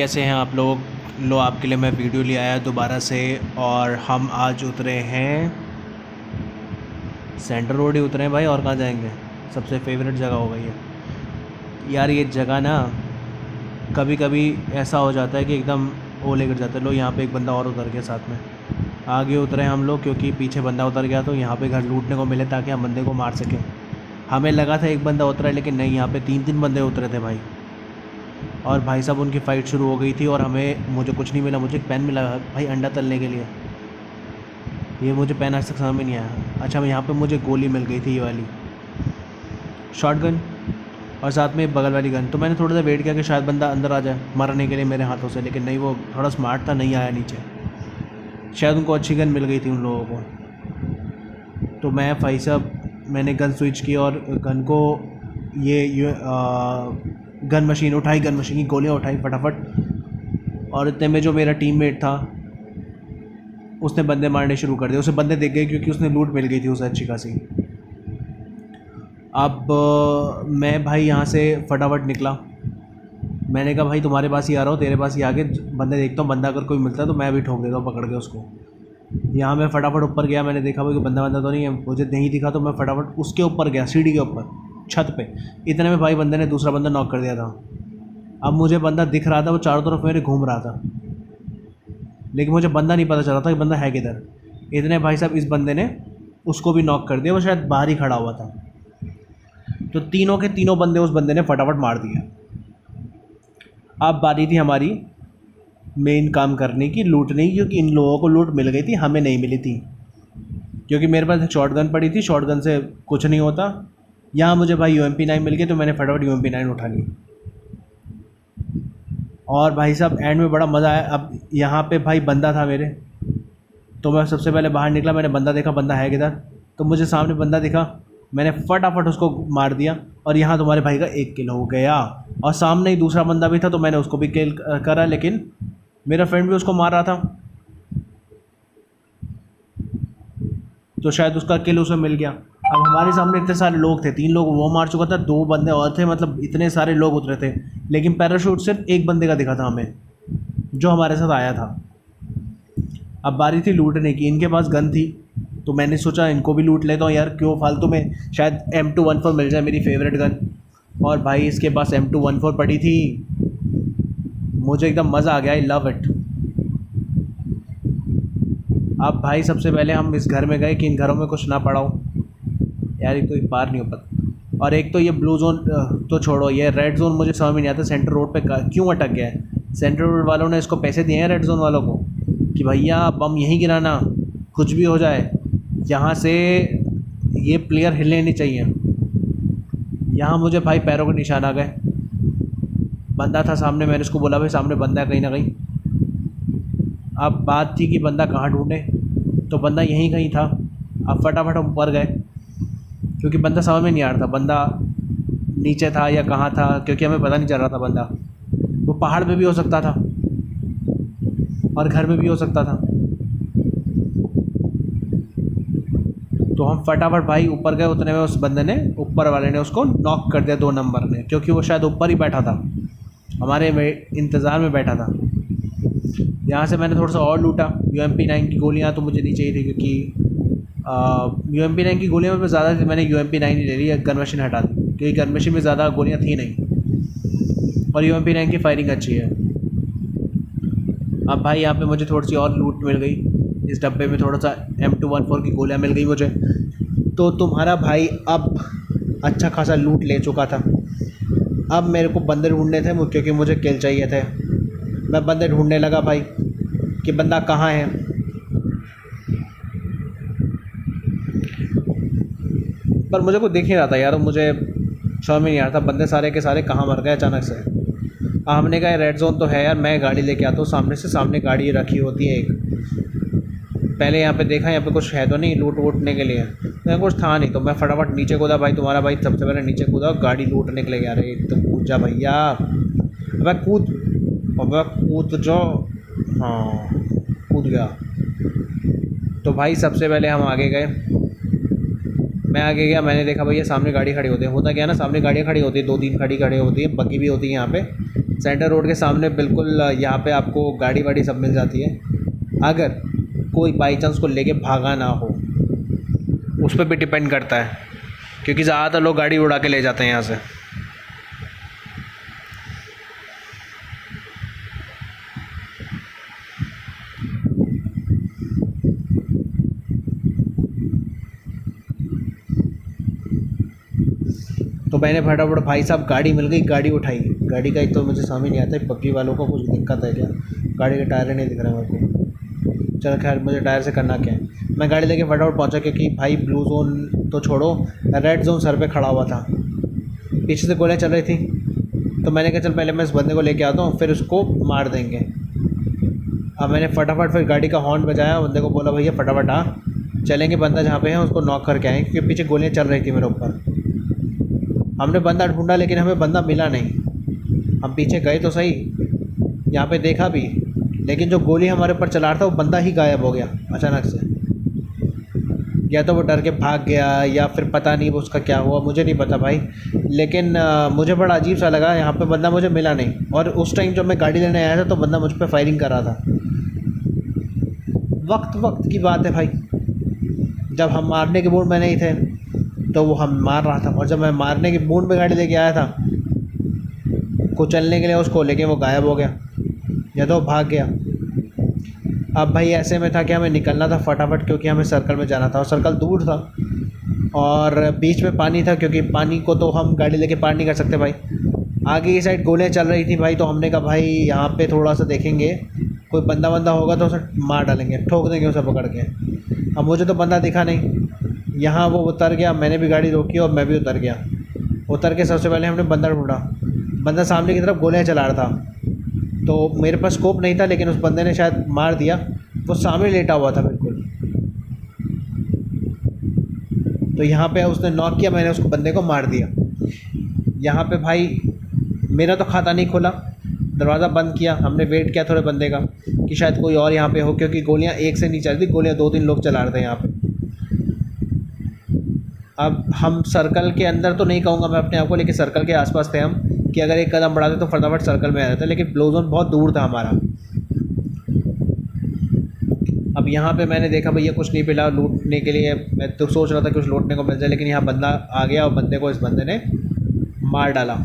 कैसे हैं आप लोग। लो आपके लिए मैं वीडियो ले आया दोबारा से। और हम आज उतरे हैं सेंटर रोड ही उतरे हैं भाई, और कहाँ जाएंगे। सबसे फेवरेट जगह हो गई है यार ये जगह ना। कभी कभी ऐसा हो जाता है कि एकदम वो लेकर जाते हैं। लो यहाँ पे एक बंदा और उतर गया साथ में। आगे उतरे हम लोग क्योंकि पीछे बंदा उतर गया तो यहाँ पे घर लूटने को मिले ताकि हम बंदे को मार सकें। हमें लगा था एक बंदा उतरा है लेकिन नहीं, यहाँ पे 3 बंदे उतरे थे भाई। और भाई साहब उनकी फ़ाइट शुरू हो गई थी और मुझे कुछ नहीं मिला। मुझे एक पेन मिला भाई अंडा तलने के लिए। ये मुझे पेन आज तक समझ में नहीं आया। अच्छा यहाँ पे मुझे गोली मिल गई थी, ये वाली शॉटगन, और साथ में बगल वाली गन। तो मैंने थोड़ा सा वेट किया कि शायद बंदा अंदर आ जाए मरने के लिए मेरे हाथों से, लेकिन नहीं, वो थोड़ा स्मार्ट था, नहीं आया नीचे। शायद उनको अच्छी गन मिल गई थी उन लोगों को। तो मैं भाई साहब मैंने गन स्विच की और गन को ये गन मशीन उठाई, गन मशीन की गोलियां उठाई फटाफट। और इतने में जो मेरा टीममेट था उसने बंदे मारने शुरू कर दिए। उसे बंदे दिख गए क्योंकि उसने लूट मिल गई थी उसे अच्छी खासी। अब मैं भाई यहाँ से फटाफट निकला। मैंने कहा भाई तुम्हारे पास ही आ रहा हूँ, तेरे पास ही आके बंदे देखता हूँ, बंदा अगर कोई मिलता है तो मैं भी ठोक देता हूँ पकड़ के उसको। यहाँ मैं फटाफट ऊपर गया, मैंने देखा भाई कोई बंदा तो नहीं है। मुझे नहीं दिखा तो मैं फटाफट उसके ऊपर गया, सीढ़ी के ऊपर, छत पे। इतने में भाई बंदे ने दूसरा बंदा नॉक कर दिया था। अब मुझे बंदा दिख रहा था, वो चारों तरफ मेरे घूम रहा था, लेकिन मुझे बंदा नहीं पता चल रहा था कि बंदा है किधर। इतने भाई साहब इस बंदे ने उसको भी नॉक कर दिया, वो शायद बाहर ही खड़ा हुआ था। तो तीनों के तीनों बंदे उस बंदे ने फटाफट मार दिया। अब बारी थी हमारी मेन काम करने की, लूटने की, क्योंकि इन लोगों को लूट मिल गई थी, हमें नहीं मिली थी। क्योंकि मेरे पास एक शॉटगन पड़ी थी, शॉटगन से कुछ नहीं होता। यहाँ मुझे भाई UMP9 मिल गई तो मैंने फटाफट UMP9 उठा ली। और भाई साहब एंड में बड़ा मज़ा आया। अब यहाँ पे भाई बंदा था मेरे, तो मैं सबसे पहले बाहर निकला, मैंने बंदा देखा, बंदा है किधर। तो मुझे सामने बंदा दिखा, मैंने फटाफट उसको मार दिया। और यहाँ तुम्हारे भाई का 1 किल हो गया। और सामने ही दूसरा बंदा भी था तो मैंने उसको भी किल करा, लेकिन मेरा फ्रेंड भी उसको मार रहा था तो शायद उसका किल उसे मिल गया। अब हमारे सामने इतने सारे लोग थे, 3 लोग वो मार चुका था, 2 बंदे और थे, मतलब इतने सारे लोग उतरे थे। लेकिन पैराशूट सिर्फ एक बंदे का दिखा था हमें, जो हमारे साथ आया था। अब बारी थी लूटने की, इनके पास गन थी तो मैंने सोचा इनको भी लूट लेता हूँ यार, क्यों फालतू में, शायद M214 मिल जाए, मेरी फेवरेट गन। और भाई इसके पास M214 पड़ी थी, मुझे एकदम मज़ा आ गया, आई लव इट। अब भाई सबसे पहले हम इस घर में गए कि इन घरों में कुछ ना पड़ा हो यार, एक तो एक पार नहीं हो पाता। और एक तो ये ब्लू जोन तो छोड़ो, ये रेड जोन मुझे समझ में नहीं आता सेंटर रोड पे क्यों अटक गया है। सेंटर रोड वालों ने इसको पैसे दिए हैं रेड जोन वालों को कि भैया बम यहीं गिराना, कुछ भी हो जाए यहाँ से, ये प्लेयर हिलने नहीं चाहिए। यहाँ मुझे भाई पैरों के निशान आ गए। बंदा था सामने, मैंने उसको बोला भाई सामने बंदा है कहीं ना कहीं। अब बात थी कि बंदा कहाँ ढूंढे, तो बंदा यहीं कहीं था। अब फटाफट हम ऊपर गए क्योंकि बंदा समझ में नहीं आ रहा था बंदा नीचे था या कहाँ था, क्योंकि हमें पता नहीं चल रहा था बंदा। वो पहाड़ पे भी हो सकता था और घर में भी हो सकता था। तो हम फटाफट भाई ऊपर गए, उतने में उस बंदे ने, ऊपर वाले ने उसको नॉक कर दिया, 2 नंबर ने, क्योंकि वो शायद ऊपर ही बैठा था, हमारे इंतज़ार में बैठा था। यहाँ से मैंने थोड़ा सा और लूटा। UMP9 की गोलियाँ तो मुझे नहीं चाहिए थी, क्योंकि UMP9 की गोलियाँ में ज़्यादा थी, मैंने UMP9 ही ले ली, गन मशीन हटा दी, क्योंकि गन मशीन में ज़्यादा गोलियाँ थी नहीं और UMP9 की फायरिंग अच्छी है। अब भाई यहाँ पे मुझे थोड़ी सी और लूट मिल गई, इस डब्बे में थोड़ा सा M214 की गोलियाँ मिल गई मुझे। तो तुम्हारा भाई अब अच्छा खासा लूट ले चुका था। अब मेरे को बंदे ढूंढने थे क्योंकि मुझे किल चाहिए थे। मैं बंदे ढूंढने लगा भाई कि बंदा कहाँ है। पर मुझे कुछ दिख नहीं रहा था यार, मुझे समझ में नहीं आ रहा था बंदे सारे के सारे कहाँ मर गए अचानक से। हमने कहा रेड जोन तो है यार, मैं गाड़ी लेके आता हूँ सामने से, सामने गाड़ी रखी होती है एक। पहले यहाँ पे देखा, यहाँ पे कुछ है तो नहीं लूट वूटने के लिए, तो यहाँ कुछ था नहीं। तो मैं फटाफट नीचे कूदा भाई, तुम्हारा भाई सबसे पहले नीचे कूदा गाड़ी लूटने के लिए। यार एक तो कूद जा भैया, अब कूद जाओ। हाँ कूद गया। तो भाई सबसे पहले हम आगे गए, मैं आगे गया, मैंने देखा भैया सामने गाड़ी खड़ी होती है। होता क्या है ना, सामने गाड़ियाँ खड़ी होती है, 2-3 खड़ी होती है, बग्गी भी होती है यहाँ पे। सेंटर रोड के सामने बिल्कुल यहाँ पे आपको गाड़ी वाड़ी सब मिल जाती है, अगर कोई बाई चांस को लेके भागा ना हो। उस पर भी डिपेंड करता है, क्योंकि ज़्यादातर लोग गाड़ी उड़ा के ले जाते हैं यहाँ से। तो मैंने फटाफट, भाई साहब गाड़ी मिल गई, गाड़ी उठाई। गाड़ी का एक तो मुझे समझ नहीं आता है पबजी वालों को कुछ दिक्कत है क्या, गाड़ी के टायर नहीं दिख रहे मेरे को। चल खैर, मुझे टायर से करना क्या है। मैं गाड़ी लेके फटाफट पहुंचा, क्योंकि भाई ब्लू जोन तो छोड़ो, रेड जोन सर पे खड़ा हुआ था, पीछे से गोलियाँ चल रही थी। तो मैंने कहा चल पहले मैं इस बंदे को लेके आता हूँ, फिर उसको मार देंगे। अब मैंने फटाफट फिर गाड़ी का हॉर्न बजाया, बंदे को बोला भैया फटाफट आ, चलेंगे बंदा जहाँ पे है उसको नॉक करके आएँ, क्योंकि पीछे गोलियाँ चल रही थी मेरे ऊपर। हमने बंदा ढूंढा लेकिन हमें बंदा मिला नहीं। हम पीछे गए तो सही, यहाँ पे देखा भी, लेकिन जो गोली हमारे ऊपर चला रहा था वो बंदा ही गायब हो गया अचानक से। या तो वो डर के भाग गया, या फिर पता नहीं वो उसका क्या हुआ, मुझे नहीं पता भाई। लेकिन मुझे बड़ा अजीब सा लगा, यहाँ पे बंदा मुझे मिला नहीं। और उस टाइम जब मैं गाड़ी लेने आया था तो बंदा मुझ पर फायरिंग कर रहा था। वक्त की बात है भाई, जब हम मारने के मूड में नहीं थे तो वो हम मार रहा था, और जब मैं मारने के मूड में गाड़ी लेके आया था कुचलने के लिए उसको, लेकिन वो गायब हो गया या तो भाग गया। अब भाई ऐसे में था कि हमें निकलना था फटाफट, क्योंकि हमें सर्कल में जाना था, और सर्कल दूर था और बीच में पानी था, क्योंकि पानी को तो हम गाड़ी लेके पार नहीं कर सकते भाई। आगे की साइड गोलियाँ चल रही थी भाई, तो हमने कहा भाई यहाँ पे थोड़ा सा देखेंगे, कोई बंदा होगा तो उसे मार डालेंगे, ठोक देंगे उसे पकड़ के। अब मुझे तो बंदा दिखा नहीं, यहाँ वो उतर गया, मैंने भी गाड़ी रोकी और मैं भी उतर गया। उतर के सबसे पहले हमने बंदा ढूंढा, बंदा सामने की तरफ गोलियाँ चला रहा था, तो मेरे पास स्कोप नहीं था, लेकिन उस बंदे ने शायद मार दिया। वो सामने लेटा हुआ था बिल्कुल, तो यहाँ पे उसने नॉक किया, मैंने उसको बंदे को मार दिया। यहाँ पे भाई मेरा तो खाता नहीं खुला, दरवाज़ा बंद किया, हमने वेट किया थोड़े बंदे का कि शायद कोई और यहाँ पे हो, क्योंकि गोलियाँ एक से नहीं चल रही, गोलियाँ 2-3 लोग चला रहे थे यहाँ पे। अब हम सर्कल के अंदर तो नहीं कहूँगा मैं अपने आप को, लेकिन सर्कल के आसपास थे हम, कि अगर एक कदम बढ़ाते तो फटाफट सर्कल में आ जाता, लेकिन ब्लू जोन बहुत दूर था हमारा। अब यहाँ पे मैंने देखा भैया कुछ नहीं मिला लूटने के लिए, मैं तो सोच रहा था कुछ लूटने को मिल जाए, लेकिन यहाँ बंदा आ गया और बंदे को इस बंदे ने मार डाला।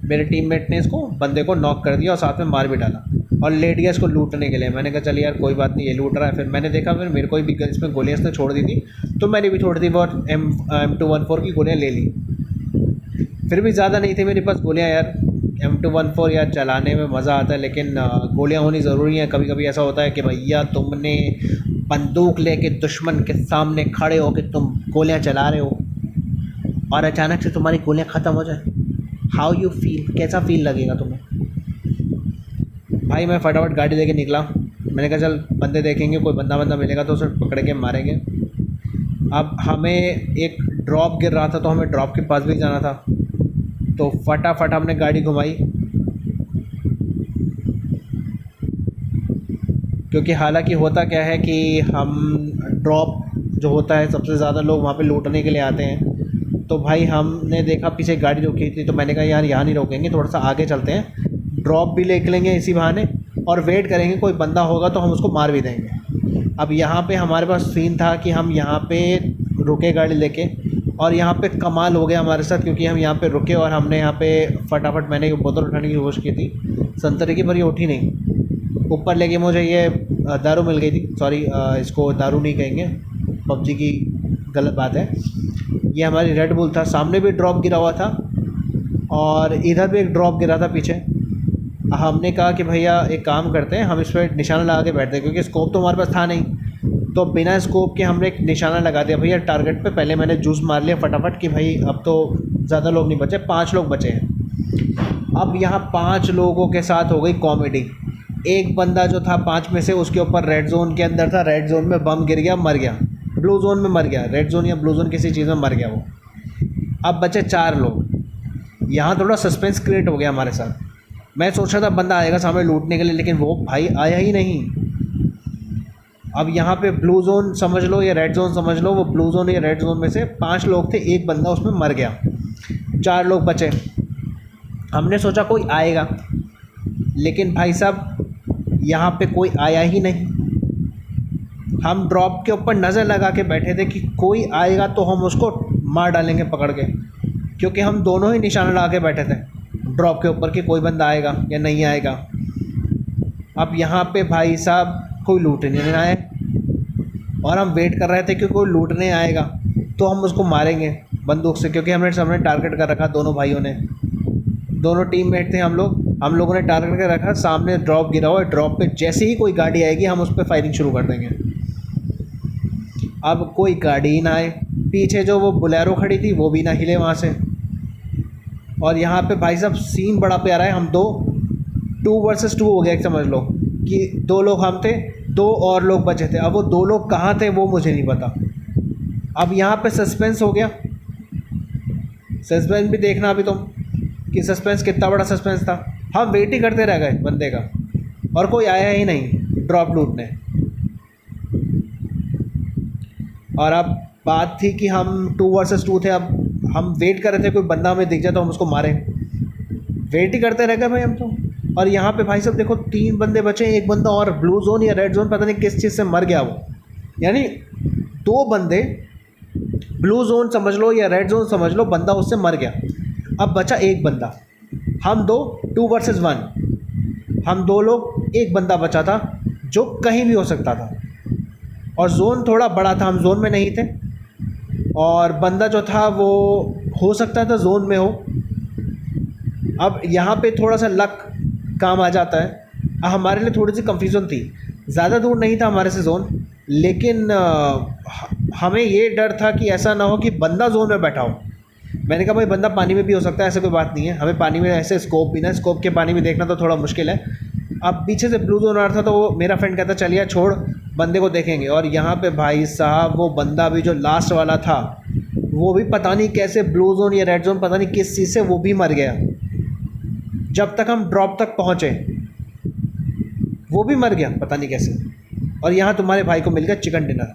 मेरे टीममेट ने इसको बंदे को नॉक कर दिया और साथ में मार भी डाला, और लेट गया इसको लूटने के लिए। मैंने कहा चल यार कोई बात नहीं, ये लूट रहा है। फिर मैंने देखा, फिर मेरे को भी इसमें गोलियाँ इसने छोड़ दी थी, तो मैंने भी छोड़ दी और M214 की गोलियाँ ले ली। फिर भी ज़्यादा नहीं थी मेरे पास गोलियाँ यार। M214 यार चलाने में मज़ा आता है, लेकिन गोलियाँ होनी ज़रूरी हैं। कभी कभी ऐसा होता है कि भैया तुमने बंदूक लेके दुश्मन के सामने खड़े हो के तुम गोलियाँ चला रहे हो और अचानक से तुम्हारी गोलियाँ ख़त्म हो जाए, हाउ यू फील, कैसा फील लगेगा तुम्हें। भाई मैं फटाफट गाड़ी लेके निकला, मैंने कहा चल बंदे देखेंगे, कोई बंदा मिलेगा तो उसे पकड़ के मारेंगे। अब हमें एक ड्रॉप गिर रहा था, तो हमें ड्रॉप के पास भी जाना था, तो फटाफट हमने गाड़ी घुमाई, क्योंकि हालांकि होता क्या है कि हम ड्रॉप जो होता है सबसे ज़्यादा लोग वहाँ पे लूटने के लिए आते हैं। तो भाई हमने देखा पीछे गाड़ी रुकी थी, तो मैंने कहा यार यहाँ नहीं रोकेंगे, थोड़ा सा आगे चलते हैं, ड्रॉप भी ले लेंगे इसी बहाने और वेट करेंगे, कोई बंदा होगा तो हम उसको मार भी देंगे। अब यहाँ पे हमारे पास सीन था कि हम यहाँ पे रुके गाड़ी लेके, और यहाँ पे कमाल हो गया हमारे साथ, क्योंकि हम यहाँ पे रुके और हमने यहाँ पे फटाफट, मैंने एक बोतल उठाने की कोशिश की थी संतरे की, पर ये उठी नहीं ऊपर, लेके मुझे ये दारू मिल गई थी। सॉरी, इसको दारू नहीं कहेंगे, पबजी की गलत बात है। ये हमारी रेड बुल था, सामने भी ड्रॉप गिरा हुआ था और इधर भी एक ड्रॉप गिरा था पीछे। हमने कहा कि भैया एक काम करते हैं, हम इस पर निशाना लगा के बैठते हैं, क्योंकि स्कोप तो हमारे पास था नहीं, तो बिना स्कोप के हमने एक निशाना लगा दिया भैया टारगेट पे। पहले मैंने जूस मार लिया फटाफट कि भाई अब तो ज़्यादा लोग नहीं बचे, 5 लोग बचे हैं। अब यहाँ 5 लोगों के साथ हो गई कॉमेडी। एक बंदा जो था 5 में से, उसके ऊपर रेड जोन के अंदर था, रेड जोन में बम गिर गया, मर गया। ब्लू जोन में मर गया, रेड जोन या ब्लू जोन किसी चीज़ में मर गया वो। अब बचे 4 लोग। यहाँ थोड़ा सस्पेंस क्रिएट हो गया हमारे साथ। मैं सोच रहा था बंदा आएगा सामने लूटने के लिए, लेकिन वो भाई आया ही नहीं। अब यहाँ पे ब्लू जोन समझ लो या रेड जोन समझ लो, वो ब्लू जोन या रेड जोन में से 5 लोग थे, एक बंदा उसमें मर गया, 4 लोग बचे। हमने सोचा कोई आएगा, लेकिन भाई साहब यहाँ पे कोई आया ही नहीं। हम ड्रॉप के ऊपर नज़र लगा के बैठे थे कि कोई आएगा तो हम उसको मार डालेंगे पकड़ के, क्योंकि हम दोनों ही निशाना लगा के बैठे थे ड्रॉप के ऊपर कि कोई बंदा आएगा या नहीं आएगा। अब यहाँ पे भाई साहब कोई लूटने नहीं आए, और हम वेट कर रहे थे कि कोई लूटने आएगा तो हम उसको मारेंगे बंदूक से, क्योंकि हमने सामने टारगेट कर रखा, दोनों भाइयों ने, दोनों टीममेट थे हम लोगों ने टारगेट कर रखा। सामने ड्रॉप गिरा हुआ है, ड्रॉप पे जैसे ही कोई गाड़ी आएगी हम उस पर फायरिंग शुरू कर देंगे। अब कोई गाड़ी ही ना आए, पीछे जो वो बोलेरो खड़ी थी वो भी ना हिले वहाँ से। और यहाँ पे भाई साहब सीन बड़ा प्यारा है। हम 2 वर्सेस 2 हो गया, समझ लो कि 2 लोग हम थे, 2 और लोग बचे थे। अब वो 2 लोग कहाँ थे वो मुझे नहीं पता। अब यहाँ पे सस्पेंस हो गया। सस्पेंस भी देखना अभी तुम कि सस्पेंस कितना बड़ा सस्पेंस था। हम वेट ही करते रह गए बंदे का, और कोई आया ही नहीं ड्रॉप लूटने। और अब बात थी कि हम 2 वर्सेस 2 थे। अब हम वेट कर रहे थे कोई बंदा हमें दिख जाए तो हम उसको मारें। वेट ही करते रह गए भाई हम तो। और यहाँ पे भाई साहब देखो 3 बंदे बचे, एक बंदा और ब्लू जोन या रेड जोन पता नहीं किस चीज़ से मर गया वो, यानी 2 बंदे, ब्लू जोन समझ लो या रेड जोन समझ लो, बंदा उससे मर गया। अब बचा एक बंदा, हम 2 वर्सेस 1, हम 2 लोग, एक बंदा बचा था जो कहीं भी हो सकता था। और जोन थोड़ा बड़ा था, हम जोन में नहीं थे, और बंदा जो था वो हो सकता था जोन में हो। अब यहाँ पे थोड़ा सा लक काम आ जाता है। हमारे लिए थोड़ी सी कंफ्यूजन थी, ज़्यादा दूर नहीं था हमारे से जोन, लेकिन हमें ये डर था कि ऐसा ना हो कि बंदा जोन में बैठा हो। मैंने कहा भाई बंदा पानी में भी हो सकता है, ऐसा कोई बात नहीं है, हमें पानी में ऐसे स्कोप भी ना, स्कोप के पानी में देखना तो थोड़ा मुश्किल है। अब पीछे से ब्लू जोन आ रहा था तो वो मेरा फ्रेंड कहता चलिए छोड़, बंदे को देखेंगे। और यहाँ पे भाई साहब वो बंदा भी जो लास्ट वाला था वो भी पता नहीं कैसे ब्लू जोन या रेड जोन पता नहीं किस चीज़ से वो भी मर गया। जब तक हम ड्रॉप तक पहुँचे वो भी मर गया पता नहीं कैसे। और यहाँ तुम्हारे भाई को मिल गया चिकन डिनर।